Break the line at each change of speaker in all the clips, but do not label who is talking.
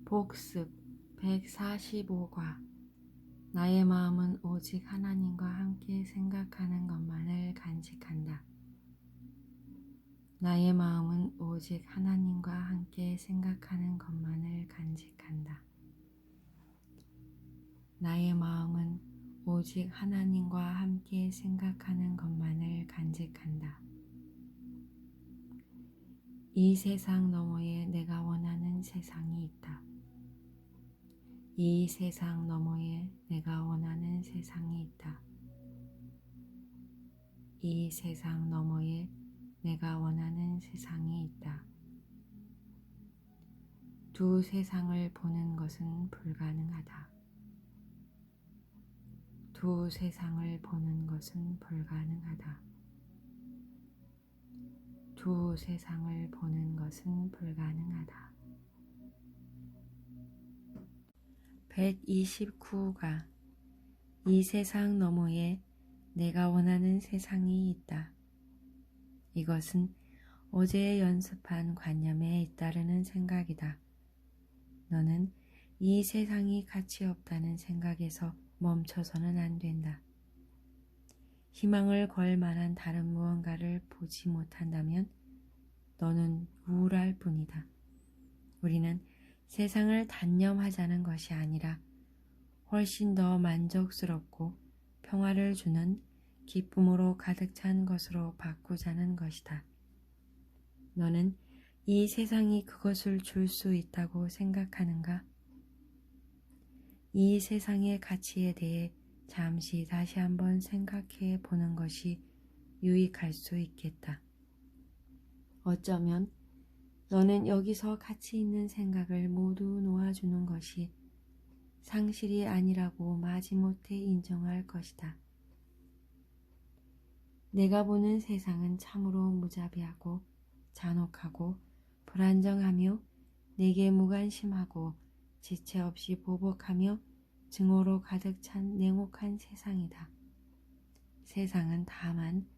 복습 145과 나의 마음은 오직 하나님과 함께 생각하는 것만을 간직한다. 나의 마음은 오직 하나님과 함께 생각하는 것만을 간직한다. 나의 마음은 오직 하나님과 함께 생각하는 것만을 간직한다. 이 세상 너머에 내가 원하는 세상이 있다. 이 세상 너머에 내가 원하는 세상이 있다. 이 세상 너머에 내가 원하는 세상이 있다. 두 세상을 보는 것은 불가능하다. 두 세상을 보는 것은 불가능하다. 두 세상을 보는 것은 불가능하다. 129가 이 세상 너머에 내가 원하는 세상이 있다. 이것은 어제 연습한 관념에 잇따르는 생각이다. 너는 이 세상이 가치 없다는 생각에서 멈춰서는 안 된다. 희망을 걸 만한 다른 무언가를 보지 못한다면 너는 우울할 뿐이다. 우리는 세상을 단념하자는 것이 아니라 훨씬 더 만족스럽고 평화를 주는 기쁨으로 가득 찬 것으로 바꾸자는 것이다. 너는 이 세상이 그것을 줄 수 있다고 생각하는가? 이 세상의 가치에 대해 잠시 다시 한번 생각해 보는 것이 유익할 수 있겠다. 어쩌면 너는 여기서 가치 있는 생각을 모두 놓아주는 것이 상실이 아니라고 마지못해 인정할 것이다. 내가 보는 세상은 참으로 무자비하고 잔혹하고 불안정하며 내게 무관심하고 지체 없이 보복하며 증오로 가득 찬 냉혹한 세상이다. 세상은 다만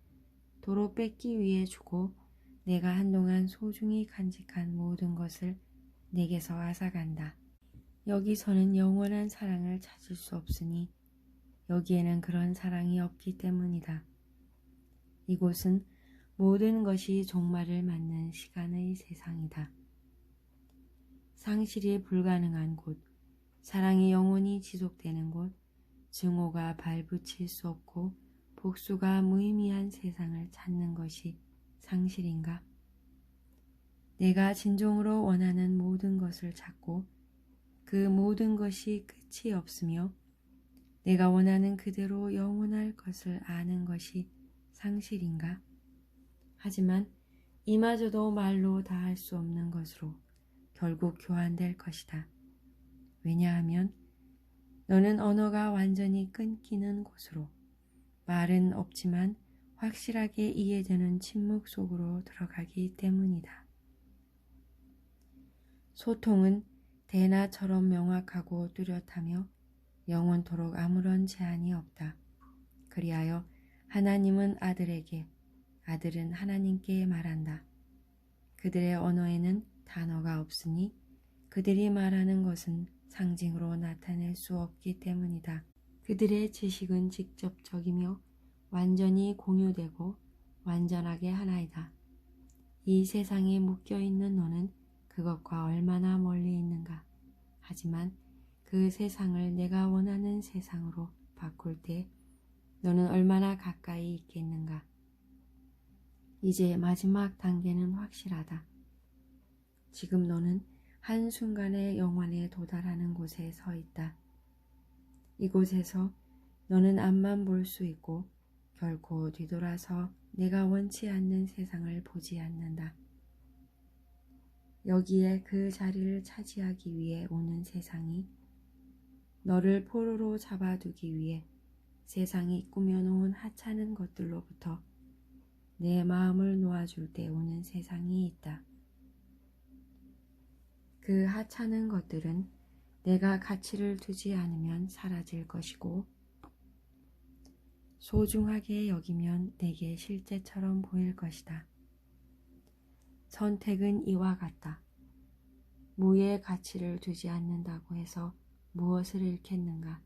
도로 뺏기 위해 주고 내가 한동안 소중히 간직한 모든 것을 내게서 앗아간다. 여기서는 영원한 사랑을 찾을 수 없으니 여기에는 그런 사랑이 없기 때문이다. 이곳은 모든 것이 종말을 맞는 시간의 세상이다. 상실이 불가능한 곳, 사랑이 영원히 지속되는 곳, 증오가 발붙일 수 없고 복수가 무의미한 세상을 찾는 것이 상실인가? 내가 진정으로 원하는 모든 것을 찾고 그 모든 것이 끝이 없으며 내가 원하는 그대로 영원할 것을 아는 것이 상실인가? 하지만 이마저도 말로 다 할 수 없는 것으로 결국 교환될 것이다. 왜냐하면 너는 언어가 완전히 끊기는 곳으로 말은 없지만 확실하게 이해되는 침묵 속으로 들어가기 때문이다. 소통은 대나처럼 명확하고 뚜렷하며 영원토록 아무런 제한이 없다. 그리하여 하나님은 아들에게, 아들은 하나님께 말한다. 그들의 언어에는 단어가 없으니 그들이 말하는 것은 상징으로 나타낼 수 없기 때문이다. 그들의 지식은 직접적이며 완전히 공유되고 완전하게 하나이다. 이 세상에 묶여있는 너는 그것과 얼마나 멀리 있는가. 하지만 그 세상을 내가 원하는 세상으로 바꿀 때 너는 얼마나 가까이 있겠는가. 이제 마지막 단계는 확실하다. 지금 너는 한순간의 영원에 도달하는 곳에 서 있다. 이곳에서 너는 앞만 볼 수 있고 결코 뒤돌아서 내가 원치 않는 세상을 보지 않는다. 여기에 그 자리를 차지하기 위해 오는 세상이 너를 포로로 잡아두기 위해 세상이 꾸며놓은 하찮은 것들로부터 내 마음을 놓아줄 때 오는 세상이 있다. 그 하찮은 것들은 내가 가치를 두지 않으면 사라질 것이고 소중하게 여기면 내게 실제처럼 보일 것이다. 선택은 이와 같다. 무의 가치를 두지 않는다고 해서 무엇을 잃겠는가?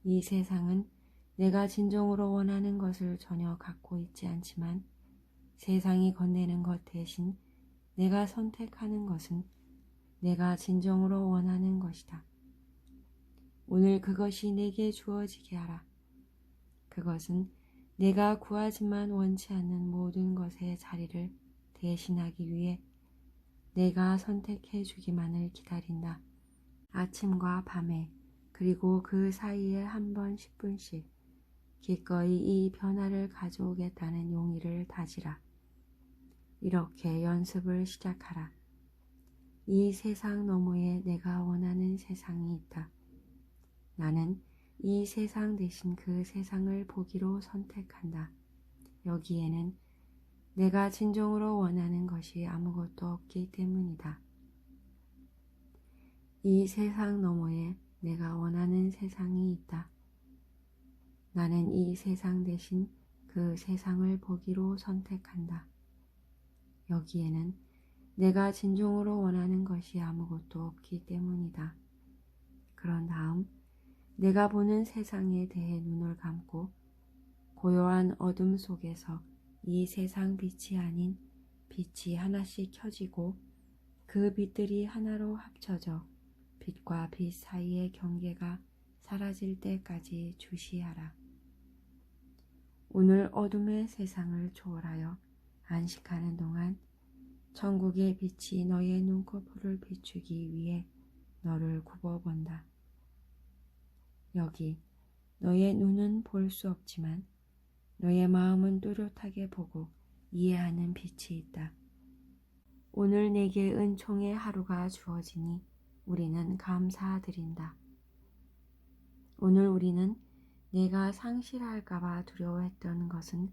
이 세상은 내가 진정으로 원하는 것을 전혀 갖고 있지 않지만 세상이 건네는 것 대신 내가 선택하는 것은 내가 진정으로 원하는 것이다. 오늘 그것이 내게 주어지게 하라. 그것은 내가 구하지만 원치 않는 모든 것의 자리를 대신하기 위해 내가 선택해 주기만을 기다린다. 아침과 밤에 그리고 그 사이에 한 번 10분씩 기꺼이 이 변화를 가져오겠다는 용의를 다지라. 이렇게 연습을 시작하라. 이 세상 너머에 내가 원하는 세상이 있다. 나는 이 세상 대신 그 세상을 보기로 선택한다. 여기에는 내가 진정으로 원하는 것이 아무것도 없기 때문이다. 이 세상 너머에 내가 원하는 세상이 있다. 나는 이 세상 대신 그 세상을 보기로 선택한다. 여기에는 내가 진정으로 원하는 것이 아무것도 없기 때문이다. 그런 다음 내가 보는 세상에 대해 눈을 감고 고요한 어둠 속에서 이 세상 빛이 아닌 빛이 하나씩 켜지고 그 빛들이 하나로 합쳐져 빛과 빛 사이의 경계가 사라질 때까지 주시하라. 오늘 어둠의 세상을 초월하여 안식하는 동안 천국의 빛이 너의 눈꺼풀을 비추기 위해 너를 굽어본다. 여기 너의 눈은 볼 수 없지만 너의 마음은 또렷하게 보고 이해하는 빛이 있다. 오늘 내게 은총의 하루가 주어지니 우리는 감사드린다. 오늘 우리는 내가 상실할까봐 두려워했던 것은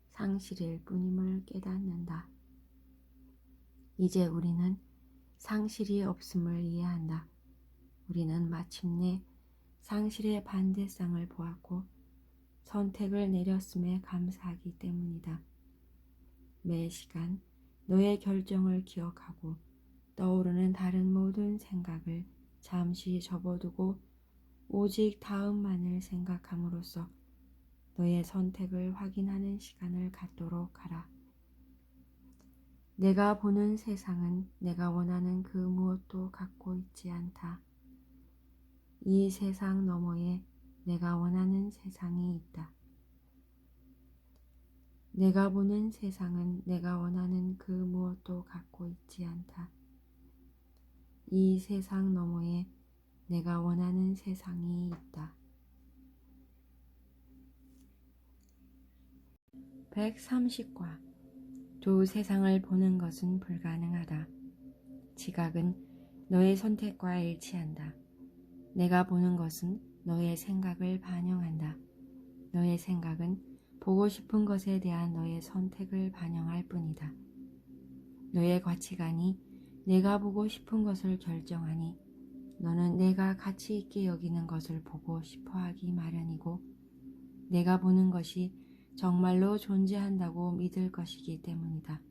상실일 뿐임을 깨닫는다. 이제 우리는 상실이 없음을 이해한다. 우리는 마침내 상실의 반대상을 보았고 선택을 내렸음에 감사하기 때문이다. 매 시간 너의 결정을 기억하고 떠오르는 다른 모든 생각을 잠시 접어두고 오직 다음만을 생각함으로써 너의 선택을 확인하는 시간을 갖도록 하라. 내가 보는 세상은 내가 원하는 그 무엇도 갖고 있지 않다. 이 세상 너머에 내가 원하는 세상이 있다. 내가 보는 세상은 내가 원하는 그 무엇도 갖고 있지 않다. 이 세상 너머에 내가 원하는 세상이 있다. 130과 두 세상을 보는 것은 불가능하다. 지각은 너의 선택과 일치한다. 내가 보는 것은 너의 생각을 반영한다. 너의 생각은 보고 싶은 것에 대한 너의 선택을 반영할 뿐이다. 너의 가치관이 내가 보고 싶은 것을 결정하니 너는 내가 가치 있게 여기는 것을 보고 싶어 하기 마련이고 내가 보는 것이 정말로 존재한다고 믿을 것이기 때문이다.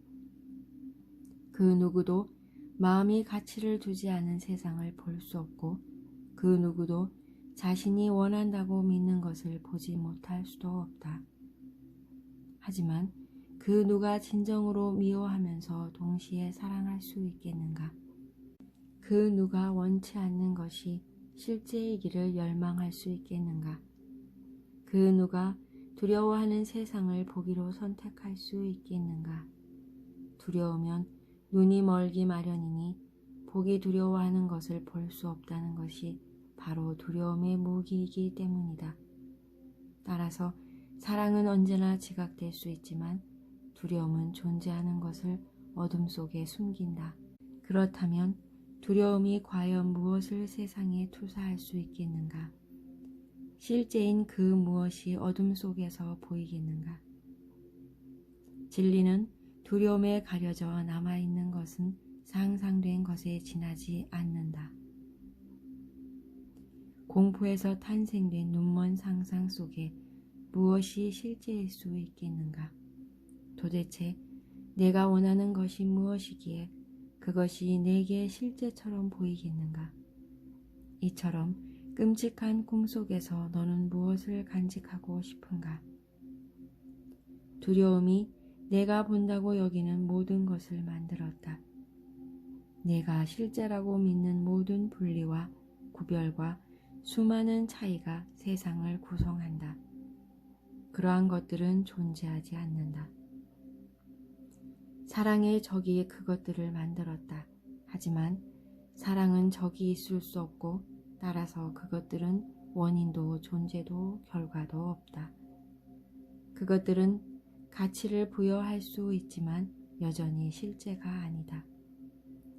그 누구도 마음이 가치를 두지 않은 세상을 볼 수 없고 그 누구도 자신이 원한다고 믿는 것을 보지 못할 수도 없다. 하지만 그 누가 진정으로 미워하면서 동시에 사랑할 수 있겠는가? 그 누가 원치 않는 것이 실제이기를 열망할 수 있겠는가? 그 누가 두려워하는 세상을 보기로 선택할 수 있겠는가? 두려우면 눈이 멀기 마련이니 보기 두려워하는 것을 볼 수 없다는 것이 바로 두려움의 무기이기 때문이다. 따라서 사랑은 언제나 지각될 수 있지만 두려움은 존재하는 것을 어둠 속에 숨긴다. 그렇다면 두려움이 과연 무엇을 세상에 투사할 수 있겠는가? 실제인 그 무엇이 어둠 속에서 보이겠는가? 진리는 두려움에 가려져 남아있는 것은 상상된 것에 지나지 않는다. 공포에서 탄생된 눈먼 상상 속에 무엇이 실제일 수 있겠는가? 도대체 내가 원하는 것이 무엇이기에 그것이 내게 실제처럼 보이겠는가? 이처럼 끔찍한 꿈속에서 너는 무엇을 간직하고 싶은가? 두려움이 내가 본다고 여기는 모든 것을 만들었다. 내가 실제라고 믿는 모든 분리와 구별과 수많은 차이가 세상을 구성한다. 그러한 것들은 존재하지 않는다. 사랑의 적이 그것들을 만들었다. 하지만 사랑은 적이 있을 수 없고 따라서 그것들은 원인도 존재도 결과도 없다. 그것들은 가치를 부여할 수 있지만 여전히 실제가 아니다.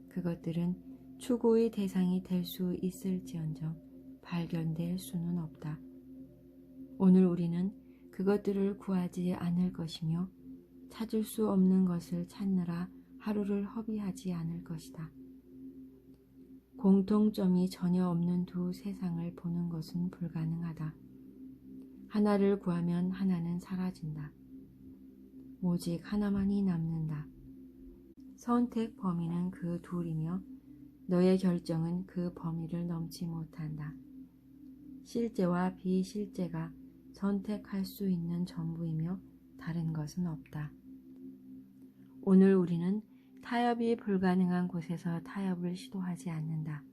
그것들은 추구의 대상이 될 수 있을지언정 발견될 수는 없다. 오늘 우리는 그것들을 구하지 않을 것이며 찾을 수 없는 것을 찾느라 하루를 허비하지 않을 것이다. 공통점이 전혀 없는 두 세상을 보는 것은 불가능하다. 하나를 구하면 하나는 사라진다. 오직 하나만이 남는다. 선택 범위는 그 둘이며 너의 결정은 그 범위를 넘지 못한다. 실제와 비실제가 선택할 수 있는 전부이며 다른 것은 없다. 오늘 우리는 타협이 불가능한 곳에서 타협을 시도하지 않는다.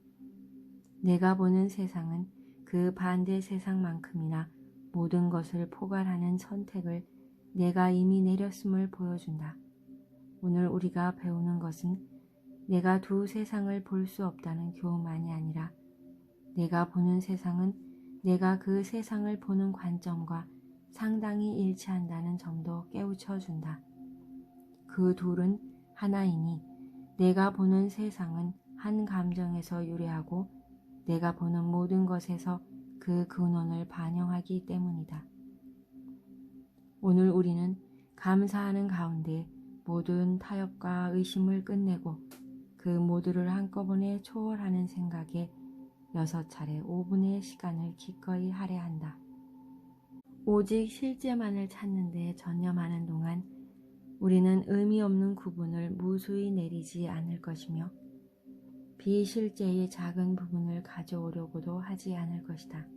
내가 보는 세상은 그 반대 세상만큼이나 모든 것을 포괄하는 선택을 내가 이미 내렸음을 보여준다. 오늘 우리가 배우는 것은 내가 두 세상을 볼 수 없다는 교훈만이 아니라 내가 보는 세상은 내가 그 세상을 보는 관점과 상당히 일치한다는 점도 깨우쳐준다. 그 둘은 하나이니 내가 보는 세상은 한 감정에서 유래하고 내가 보는 모든 것에서 그 근원을 반영하기 때문이다. 오늘 우리는 감사하는 가운데 모든 타협과 의심을 끝내고 그 모두를 한꺼번에 초월하는 생각에 6차례 5분의 시간을 기꺼이 할애한다. 오직 실제만을 찾는 데 전념하는 동안 우리는 의미 없는 구분을 무수히 내리지 않을 것이며 비실제의 작은 부분을 가져오려고도 하지 않을 것이다.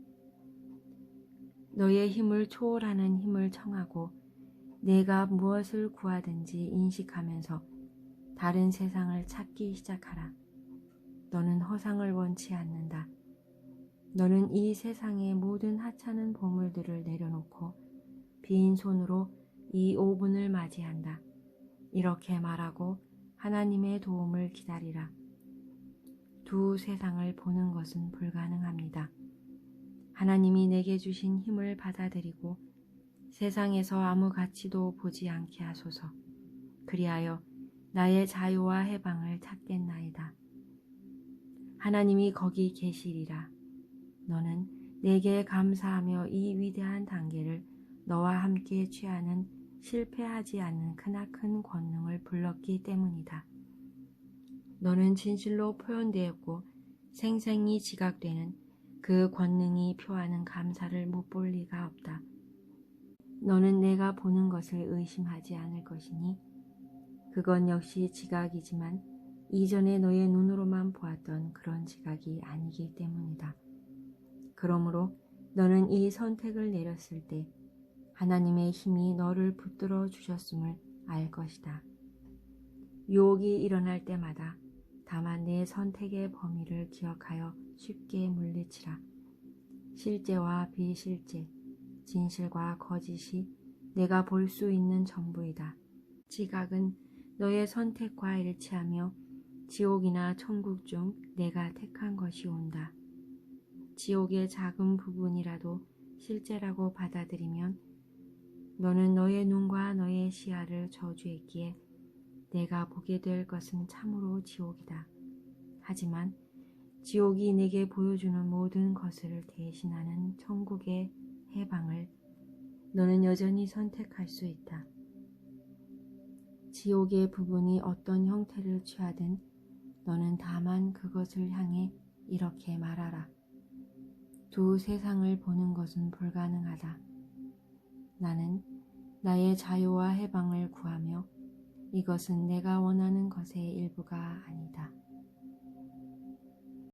너의 힘을 초월하는 힘을 청하고 내가 무엇을 구하든지 인식하면서 다른 세상을 찾기 시작하라. 너는 허상을 원치 않는다. 너는 이 세상의 모든 하찮은 보물들을 내려놓고 빈 손으로 이 5분을 맞이한다. 이렇게 말하고 하나님의 도움을 기다리라. 두 세상을 보는 것은 불가능합니다. 하나님이 내게 주신 힘을 받아들이고 세상에서 아무 가치도 보지 않게 하소서. 그리하여 나의 자유와 해방을 찾겠나이다. 하나님이 거기 계시리라. 너는 내게 감사하며 이 위대한 단계를 너와 함께 취하는 실패하지 않는 크나큰 권능을 불렀기 때문이다. 너는 진실로 표현되었고 생생히 지각되는 그 권능이 표하는 감사를 못 볼 리가 없다. 너는 내가 보는 것을 의심하지 않을 것이니 그건 역시 지각이지만 이전에 너의 눈으로만 보았던 그런 지각이 아니기 때문이다. 그러므로 너는 이 선택을 내렸을 때 하나님의 힘이 너를 붙들어 주셨음을 알 것이다. 유혹이 일어날 때마다 다만 내 선택의 범위를 기억하여 쉽게 물리치라. 실제와 비실제, 진실과 거짓이 내가 볼 수 있는 전부이다. 지각은 너의 선택과 일치하며 지옥이나 천국 중 내가 택한 것이 온다. 지옥의 작은 부분이라도 실제라고 받아들이면 너는 너의 눈과 너의 시야를 저주했기에 내가 보게 될 것은 참으로 지옥이다. 하지만 지옥이 내게 보여주는 모든 것을 대신하는 천국의 해방을 너는 여전히 선택할 수 있다. 지옥의 부분이 어떤 형태를 취하든 너는 다만 그것을 향해 이렇게 말하라. 두 세상을 보는 것은 불가능하다. 나는 나의 자유와 해방을 구하며 이것은 내가 원하는 것의 일부가 아니다.